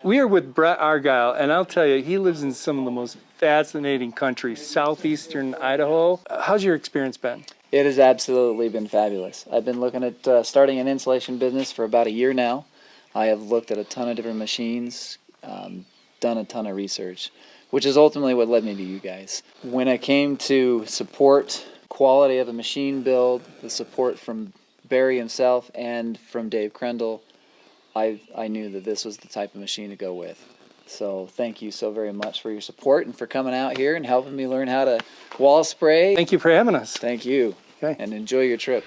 We are with Brett Argyle, and I'll tell you, he lives in some of the most fascinating country, southeastern Idaho. How's your experience been? It has absolutely been fabulous. I've been looking at starting an insulation business for about a year now. I have looked at a ton of different machines, done a ton of research, which is ultimately what led me to you guys. When I came to support quality of a machine build, the support from Barry himself and from Dave Crendel, I knew that this was the type of machine to go with. So thank you so very much for your support and for coming out here and helping me learn how to wall spray. Thank you for having us. Thank you. Okay. And enjoy your trip.